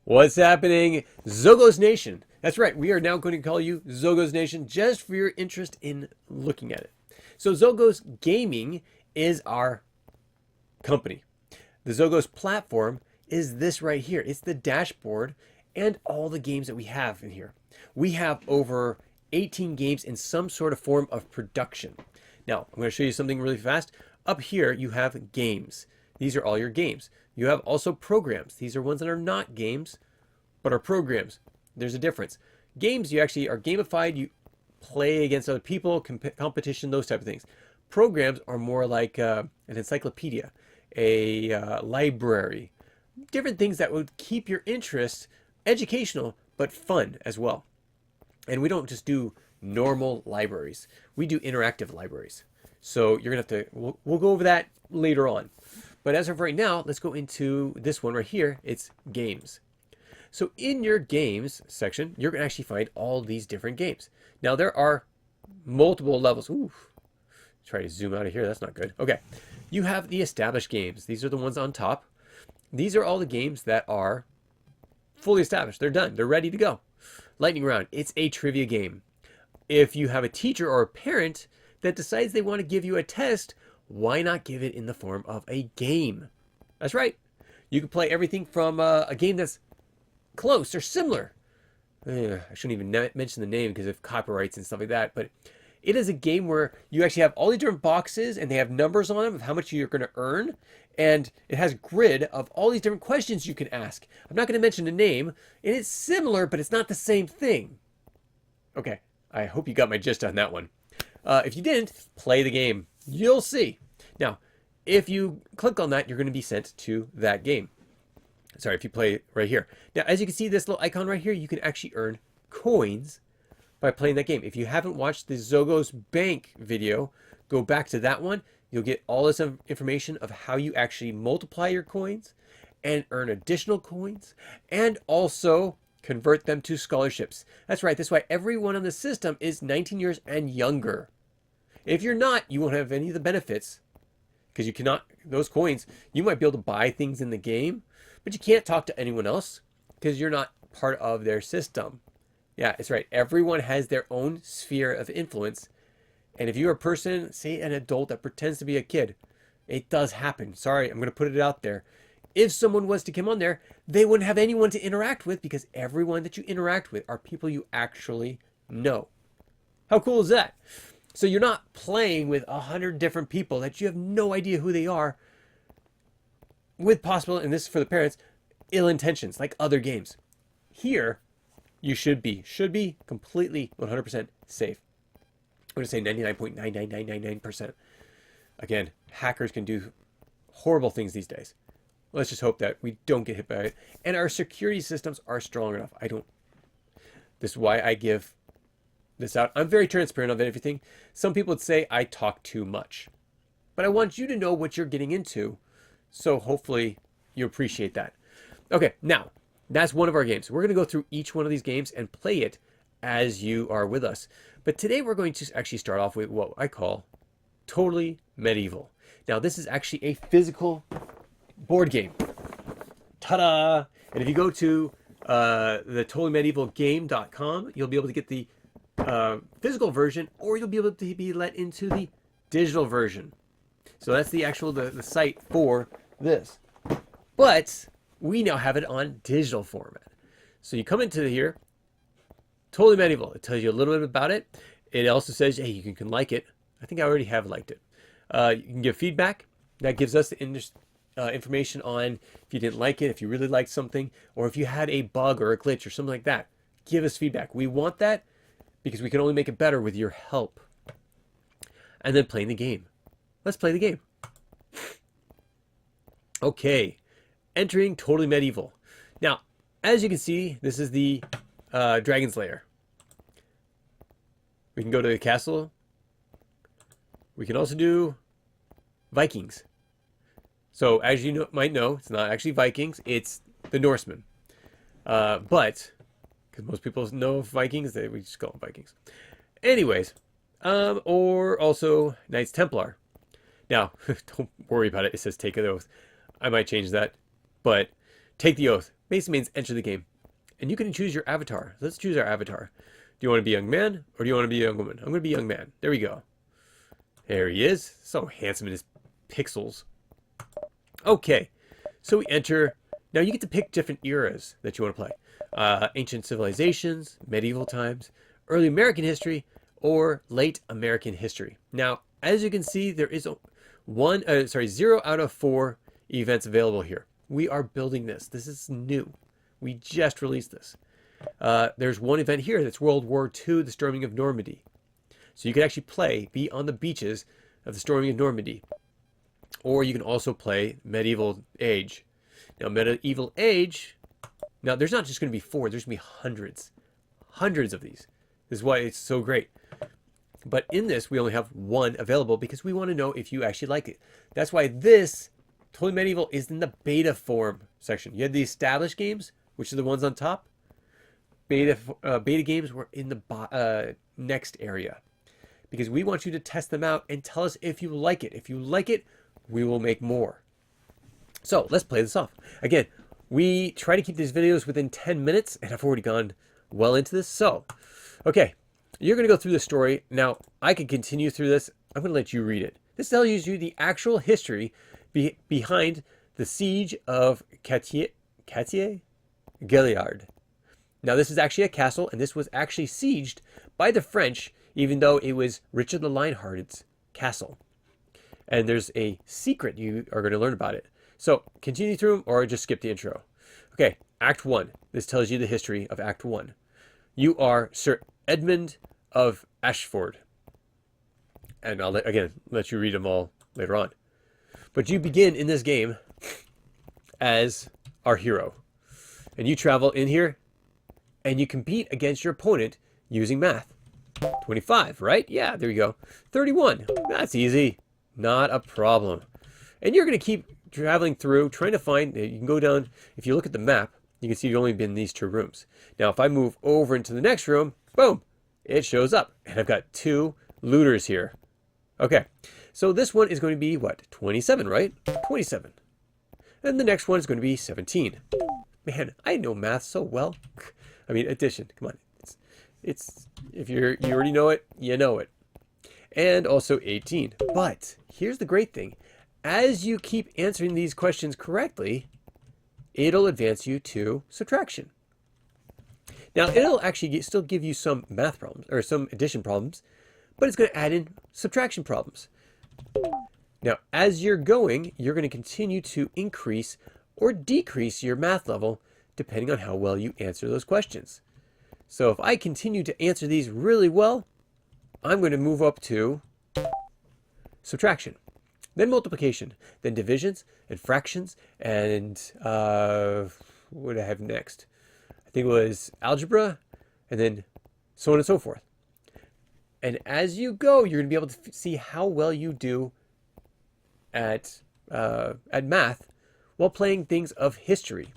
What's happening, Xogos Nation? That's right, we are now going to call you Xogos Nation just for your interest in looking at it. So, Xogos Gaming is our company. The Xogos platform is this right here. It's the dashboard and all the games that we have in here. We have over 18 games in some sort of form of production. Now, I'm going to show you something really fast. Up here, you have games. These are all your games. You have also programs. These are ones that are not games, but are programs. There's a difference. Games, you actually are gamified. You play against other people, competition, those type of things. Programs are more like an encyclopedia, a library, different things that would keep your interest educational, but fun as well. And we don't just do normal libraries. We do interactive libraries. So you're going to have to, we'll go over that later on. But as of right now, let's go into this one right here. It's games. So in your games section, you're going to actually find all these different games. Now there are multiple levels. Ooh, try to zoom out of here. That's not good. Okay. You have the established games. These are the ones on top. These are all the games that are fully established. They're done. They're ready to go. Lightning round. It's a trivia game. If you have a teacher or a parent that decides they want to give you a test, why not give it in the form of a game? That's right. You can play everything from a game that's close or similar. I shouldn't even mention the name because of copyrights and stuff like that, but it is a game where you actually have all these different boxes and they have numbers on them of how much you're going to earn, and it has grid of all these different questions you can ask. I'm not going to mention the name, and it's similar, but it's not the same thing. Okay, I hope you got my gist on that one. If you didn't, play the game. You'll see. Now, if you click on that, you're going to be sent to that game. Sorry, if you play right here. Now, as you can see, this little icon right here, you can actually earn coins by playing that game. If you haven't watched the Xogos Bank video, go back to that one. You'll get all this information of how you actually multiply your coins and earn additional coins and also convert them to scholarships. That's right. That's why everyone on the system is 19 years and younger. If you're not, you won't have any of the benefits because you cannot, those coins, you might be able to buy things in the game, but you can't talk to anyone else because you're not part of their system. Yeah, it's right. Everyone has their own sphere of influence. And if you're a person, say an adult that pretends to be a kid, it does happen. Sorry, I'm going to put it out there. If someone was to come on there, they wouldn't have anyone to interact with because everyone that you interact with are people you actually know. How cool is that? So you're not playing with 100 different people that you have no idea who they are with possible, and this is for the parents, ill intentions like other games. Here, you should be completely 100% safe. I'm going to say 99.99999%. Again, hackers can do horrible things these days. Let's just hope that we don't get hit by it. And our security systems are strong enough. This is why I give this out. I'm very transparent of everything. Some people would say I talk too much. But I want you to know what you're getting into. So hopefully you appreciate that. Okay, now, that's one of our games. We're going to go through each one of these games and play it as you are with us. But today we're going to actually start off with what I call Totally Medieval. Now, this is actually a physical board game. Ta-da! And if you go to the totallymedievalgame.com, you'll be able to get the physical version, or you'll be able to be let into the digital version. So that's the actual the site for this. But we now have it on digital format. So you come into here, Totally Medieval. It tells you a little bit about it. It also says, hey, you can like it. I think I already have liked it. You can give feedback. That gives us the information on if you didn't like it, if you really liked something, or if you had a bug or a glitch or something like that. Give us feedback. We want that because we can only make it better with your help. And then playing the game. Let's play the game. Okay. Entering Totally Medieval. Now, as you can see, this is the Dragon's Lair. We can go to the castle. We can also do Vikings. So, as you might know, it's not actually Vikings, it's the Norsemen. But, because most people know Vikings, we just call them Vikings. Anyways, or also Knights Templar. Now, don't worry about it. It says take an oath. I might change that. But Take the oath. Basically means enter the game. And you can choose your avatar. Let's choose our avatar. Do you want to be a young man or do you want to be a young woman? I'm going to be a young man. There we go. There he is. So handsome in his pixels. Okay. So we enter. Now you get to pick different eras that you want to play. Ancient civilizations, medieval times, early American history, or late American history. Now, as you can see, there is 0 out of 4 events available here. We are building this. This is new. We just released this. There's one event here that's World War II, the storming of Normandy. So you can actually be on the beaches of the storming of Normandy. Or you can also play Medieval Age. Now, Medieval Age, now there's not just going to be 4, there's going to be hundreds. Hundreds of these. This is why it's so great. But in this, we only have 1 available because we want to know if you actually like it. That's why this Totally Medieval is in the beta form section. You had the established games, which are the ones on top. Beta games were in the next area because we want you to test them out and tell us if you like it. If you like it, we will make more. So let's play this off. Again, we try to keep these videos within 10 minutes, and I've already gone well into this. So, okay, you're going to go through the story. Now, I could continue through this. I'm going to let you read it. This tells you the actual history behind the siege of Gaillard. Now, this is actually a castle, and this was actually sieged by the French, even though it was Richard the Lionhearted's castle. And there's a secret you are going to learn about it. So, continue through them, or just skip the intro. Okay, Act 1. This tells you the history of Act 1. You are Sir Edmund of Ashford. And I'll, let you read them all later on. But you begin in this game as our hero. And you travel in here, and you compete against your opponent using math. 25, right? Yeah, there you go. 31. That's easy. Not a problem. And you're going to keep traveling through, trying to find, you can go down, if you look at the map, you can see you've only been in these 2 rooms. Now, if I move over into the next room, boom, it shows up. And I've got 2 looters here. Okay, so this one is going to be, what, 27, right? 27. And the next one is going to be 17. Man, I know math so well. I mean, addition, come on. It's if you already know it, you know it. And also 18. But here's the great thing. As you keep answering these questions correctly, it'll advance you to subtraction. Now, it'll actually still give you some math problems, or some addition problems, but it's going to add in subtraction problems. Now, as you're going to continue to increase or decrease your math level depending on how well you answer those questions. So if I continue to answer these really well, I'm going to move up to subtraction, then multiplication, then divisions and fractions, and what did I have next? I think it was algebra, and then so on and so forth. And as you go, you're going to be able to see how well you do at math while playing things of history.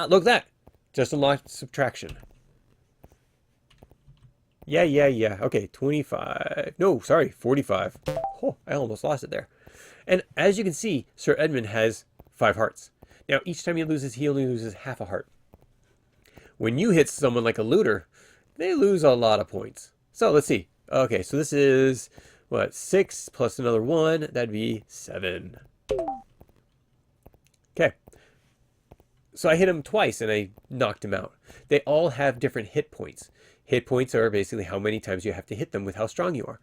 Look at that. Just unlocked subtraction. Yeah. Okay, 25. No, sorry, 45. Oh, I almost lost it there. And as you can see, Sir Edmund has 5 hearts. Now, each time he loses, he only loses half a heart. When you hit someone like a looter, they lose a lot of points. So let's see. Okay, so this is, what, 6 plus another 1. That'd be 7. Okay. So I hit him twice and I knocked him out. They all have different hit points. Hit points are basically how many times you have to hit them with how strong you are.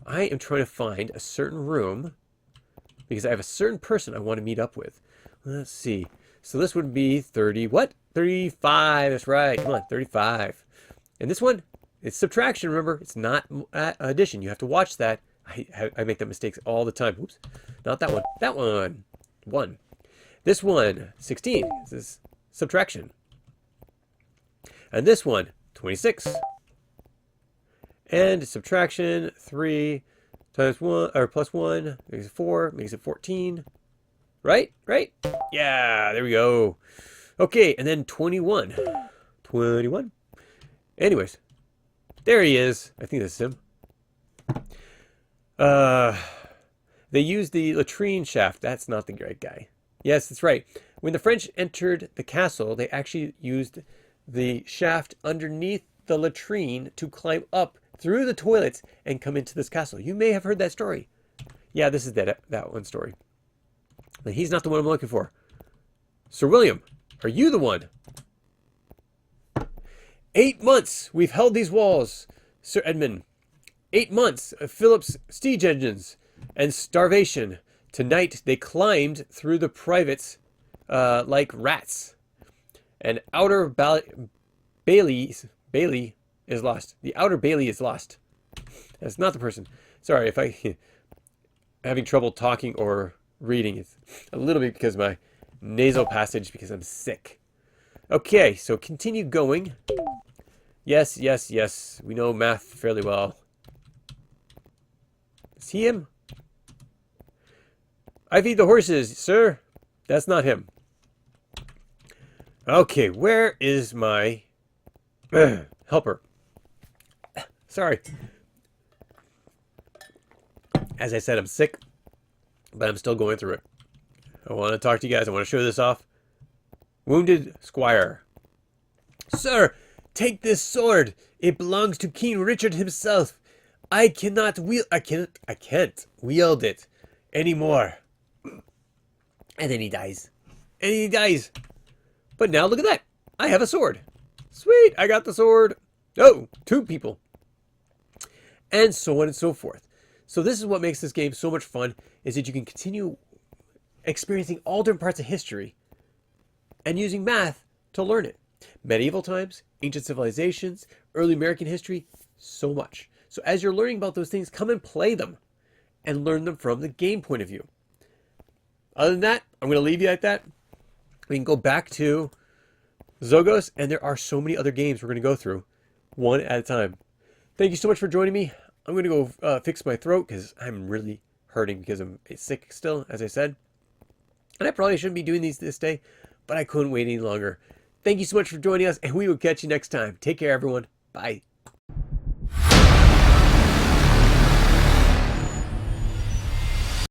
I am trying to find a certain room because I have a certain person I want to meet up with. Let's see. So this would be 30, what? 35, that's right. Come on, 35. And this one, it's subtraction, remember? It's not addition. You have to watch that. I make that mistakes all the time. Oops. Not that one. That one. 1. This one, 16. This is subtraction. And this one, 26. And subtraction, 3 times 1, or plus 1, makes it 4, makes it 14. Right? Right? Yeah, there we go. Okay, and then 21. 21. Anyways, there he is. I think this is him. They use the latrine shaft. That's not the right guy. Yes, that's right. When the French entered the castle, they actually used the shaft underneath the latrine to climb up through the toilets and come into this castle. You may have heard that story. Yeah, this is that one story. But he's not the one I'm looking for. Sir William, are you the one? 8 months we've held these walls, Sir Edmund. 8 months of Philip's siege engines and starvation. Tonight they climbed through the privates like rats. And outer Bailey is lost. The outer Bailey is lost. That's not the person. Sorry if I'm having trouble talking or reading. It's a little bit because of my nasal passage because I'm sick. Okay, so continue going. Yes, yes, yes. We know math fairly well. Is he him? I feed the horses, sir. That's not him. Okay, where is my helper? Sorry. As I said, I'm sick, but I'm still going through it. I want to talk to you guys. I want to show this off. Wounded Squire. Sir, take this sword. It belongs to King Richard himself. I can't wield it anymore. And then he dies. And he dies. But now look at that. I have a sword. Sweet, I got the sword. Oh, 2 people. And so on and so forth. So this is what makes this game so much fun, is that you can continue experiencing all different parts of history and using math to learn it. Medieval times, ancient civilizations, early American history, so much. So as you're learning about those things, come and play them and learn them from the game point of view. Other than that, I'm going to leave you at that. We can go back to Xogos, and there are so many other games we're going to go through one at a time. Thank you so much for joining me. I'm going to go fix my throat because I'm really hurting because I'm sick still, as I said. And I probably shouldn't be doing these this day, but I couldn't wait any longer. Thank you so much for joining us, and we will catch you next time. Take care, everyone. Bye.